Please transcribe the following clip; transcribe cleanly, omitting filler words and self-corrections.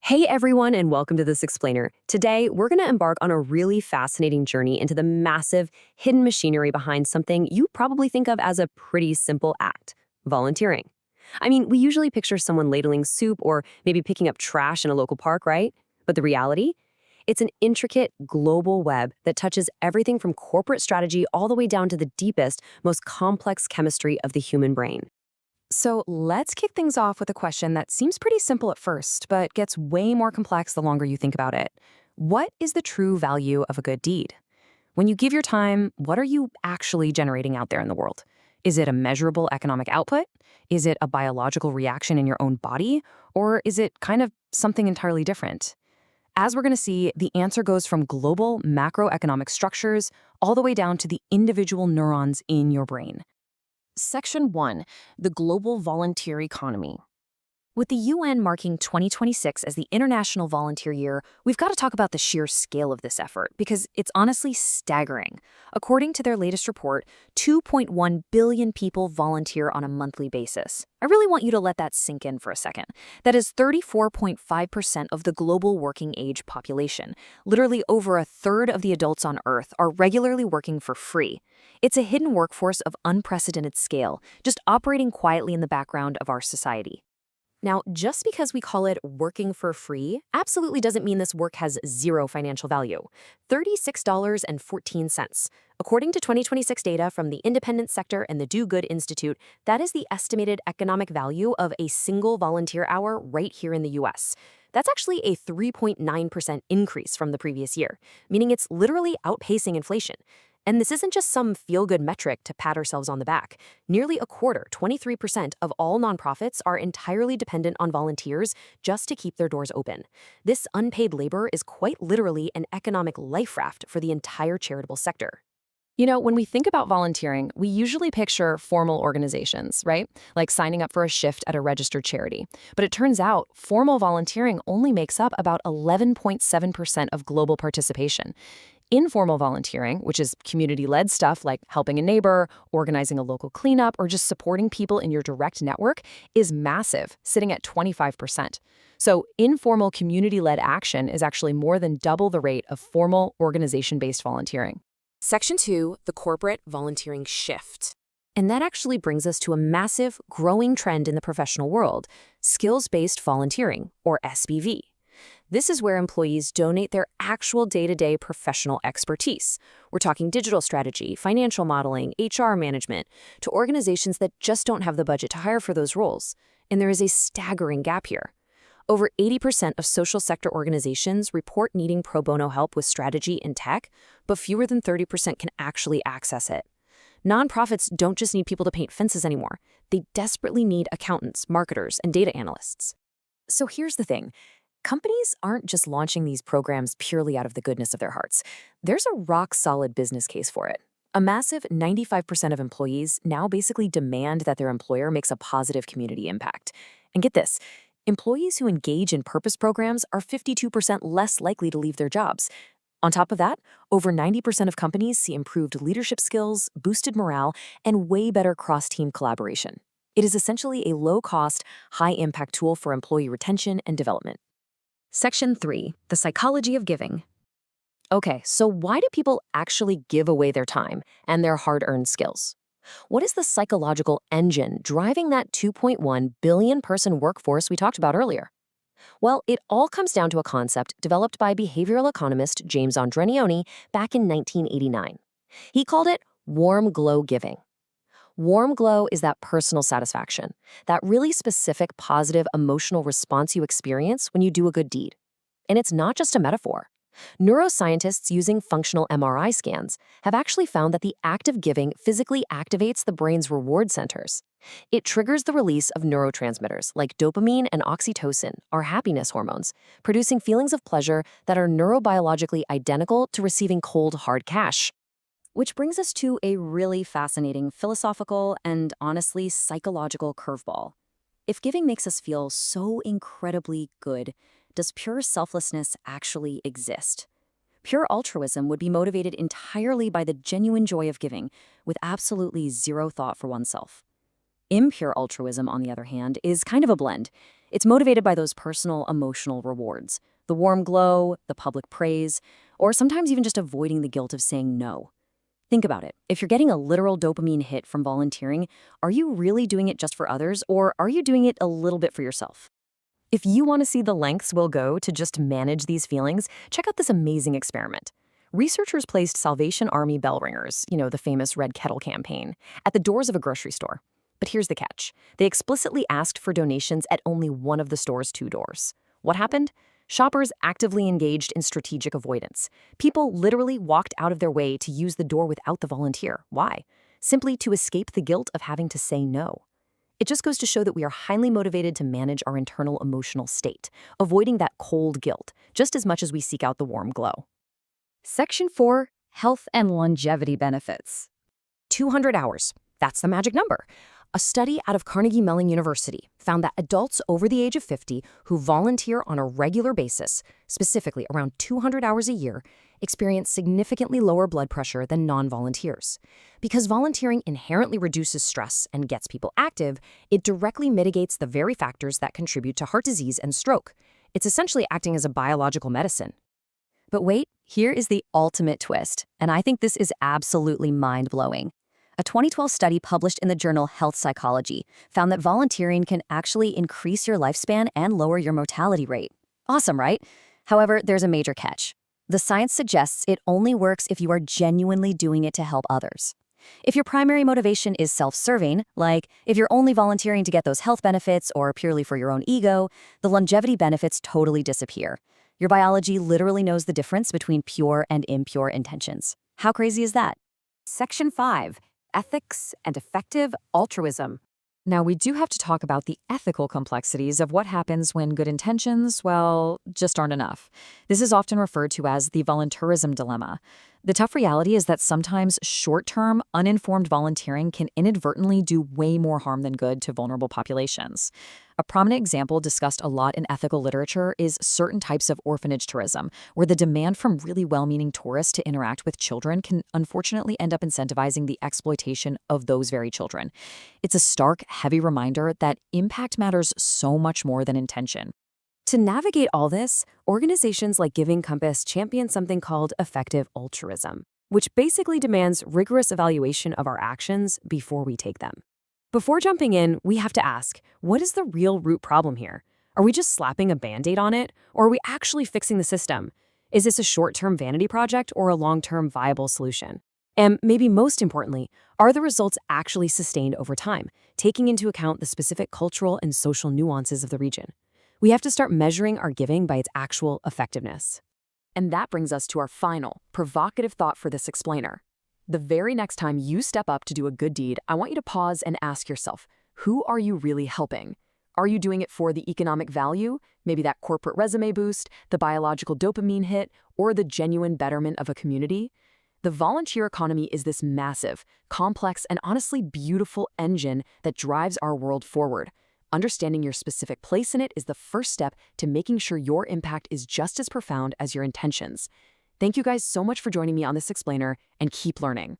Hey everyone, and welcome to This Explainer. Today, we're going to embark on a really fascinating journey into the massive, hidden machinery behind something you probably think of as a pretty simple act: volunteering. I mean, we usually picture someone ladling soup or maybe picking up trash in a local park, right? But the reality? It's an intricate, global web that touches everything from corporate strategy all the way down to the deepest, most complex chemistry of the human brain. So let's kick things off with a question that seems pretty simple at first, but gets way more complex the longer you think about it. What is the true value of a good deed? When you give your time, what are you actually generating out there in the world? Is it a measurable economic output? Is it a biological reaction in your own body? Or is it kind of something entirely different? As we're going to see, the answer goes from global macroeconomic structures all the way down to the individual neurons in your brain. Section 1. The Global Volunteer Economy. With the UN marking 2026 as the International Volunteer Year, we've got to talk about the sheer scale of this effort because it's honestly staggering. According to their latest report, 2.1 billion people volunteer on a monthly basis. I really want you to let that sink in for a second. That is 34.5% of the global working age population. Literally over a third of the adults on Earth are regularly working for free. It's a hidden workforce of unprecedented scale, just operating quietly in the background of our society. Now, just because we call it working for free absolutely doesn't mean this work has zero financial value. $36.14. According to 2026 data from the Independent Sector and the Do Good Institute, that is the estimated economic value of a single volunteer hour right here in the US. That's actually a 3.9% increase from the previous year, meaning it's literally outpacing inflation. And this isn't just some feel-good metric to pat ourselves on the back. Nearly a quarter, 23% of all nonprofits are entirely dependent on volunteers just to keep their doors open. This unpaid labor is quite literally an economic life raft for the entire charitable sector. You know, when we think about volunteering, we usually picture formal organizations, right? Like signing up for a shift at a registered charity. But it turns out formal volunteering only makes up about 11.7% of global participation. Informal volunteering, which is community-led stuff like helping a neighbor, organizing a local cleanup, or just supporting people in your direct network, is massive, sitting at 25%. So informal community-led action is actually more than double the rate of formal organization-based volunteering. Section 2, the corporate volunteering shift. And that actually brings us to a massive, growing trend in the professional world: skills-based volunteering, or SBV. This is where employees donate their actual day-to-day professional expertise. We're talking digital strategy, financial modeling, HR management, to organizations that just don't have the budget to hire for those roles. And there is a staggering gap here. Over 80% of social sector organizations report needing pro bono help with strategy and tech, but fewer than 30% can actually access it. Nonprofits don't just need people to paint fences anymore. They desperately need accountants, marketers, and data analysts. So here's the thing. Companies aren't just launching these programs purely out of the goodness of their hearts. There's a rock-solid business case for it. A massive 95% of employees now basically demand that their employer makes a positive community impact. And get this, employees who engage in purpose programs are 52% less likely to leave their jobs. On top of that, over 90% of companies see improved leadership skills, boosted morale, and way better cross-team collaboration. It is essentially a low-cost, high-impact tool for employee retention and development. Section 3, the psychology of giving. Okay, so why do people actually give away their time and their hard-earned skills? What is the psychological engine driving that 2.1 billion person workforce we talked about earlier? Well, it all comes down to a concept developed by behavioral economist James Andrenioni back in 1989. He called it warm glow giving. Warm glow is that personal satisfaction, that really specific positive emotional response you experience when you do a good deed. And it's not just a metaphor. Neuroscientists using functional MRI scans have actually found that the act of giving physically activates the brain's reward centers. It triggers the release of neurotransmitters like dopamine and oxytocin, our happiness hormones, producing feelings of pleasure that are neurobiologically identical to receiving cold, hard cash. Which brings us to a really fascinating philosophical and honestly psychological curveball. If giving makes us feel so incredibly good, does pure selflessness actually exist? Pure altruism would be motivated entirely by the genuine joy of giving, with absolutely zero thought for oneself. Impure altruism, on the other hand, is kind of a blend. It's motivated by those personal emotional rewards, the warm glow, the public praise, or sometimes even just avoiding the guilt of saying no. Think about it. If you're getting a literal dopamine hit from volunteering, are you really doing it just for others, or are you doing it a little bit for yourself? If you want to see the lengths we'll go to just manage these feelings, check out this amazing experiment. Researchers placed Salvation Army bell ringers, the famous Red Kettle campaign, at the doors of a grocery store. But here's the catch. They explicitly asked for donations at only one of the store's two doors. What happened? Shoppers actively engaged in strategic avoidance. People literally walked out of their way to use the door without the volunteer. Why? Simply to escape the guilt of having to say no. It just goes to show that we are highly motivated to manage our internal emotional state, avoiding that cold guilt, just as much as we seek out the warm glow. Section 4, Health and Longevity Benefits. 200 hours. That's the magic number. A study out of Carnegie Mellon University found that adults over the age of 50 who volunteer on a regular basis, specifically around 200 hours a year, experience significantly lower blood pressure than non-volunteers. Because volunteering inherently reduces stress and gets people active, it directly mitigates the very factors that contribute to heart disease and stroke. It's essentially acting as a biological medicine. But wait, here is the ultimate twist, and I think this is absolutely mind-blowing. A 2012 study published in the journal Health Psychology found that volunteering can actually increase your lifespan and lower your mortality rate. Awesome, right? However, there's a major catch. The science suggests it only works if you are genuinely doing it to help others. If your primary motivation is self-serving, like if you're only volunteering to get those health benefits or purely for your own ego, the longevity benefits totally disappear. Your biology literally knows the difference between pure and impure intentions. How crazy is that? Section 5. Ethics and Effective Altruism. Now, we do have to talk about the ethical complexities of what happens when good intentions, well, just aren't enough. This is often referred to as the volunteerism dilemma. The tough reality is that sometimes short-term, uninformed volunteering can inadvertently do way more harm than good to vulnerable populations. A prominent example discussed a lot in ethical literature is certain types of orphanage tourism, where the demand from really well-meaning tourists to interact with children can unfortunately end up incentivizing the exploitation of those very children. It's a stark, heavy reminder that impact matters so much more than intention. To navigate all this, organizations like Giving Compass champion something called effective altruism, which basically demands rigorous evaluation of our actions before we take them. Before jumping in, we have to ask, what is the real root problem here? Are we just slapping a Band-Aid on it, or are we actually fixing the system? Is this a short-term vanity project or a long-term viable solution? And maybe most importantly, are the results actually sustained over time, taking into account the specific cultural and social nuances of the region? We have to start measuring our giving by its actual effectiveness. And that brings us to our final, provocative thought for this explainer. The very next time you step up to do a good deed, I want you to pause and ask yourself, who are you really helping? Are you doing it for the economic value, maybe that corporate resume boost, the biological dopamine hit, or the genuine betterment of a community? The volunteer economy is this massive, complex, and honestly beautiful engine that drives our world forward. Understanding your specific place in it is the first step to making sure your impact is just as profound as your intentions. Thank you guys so much for joining me on this explainer, and keep learning.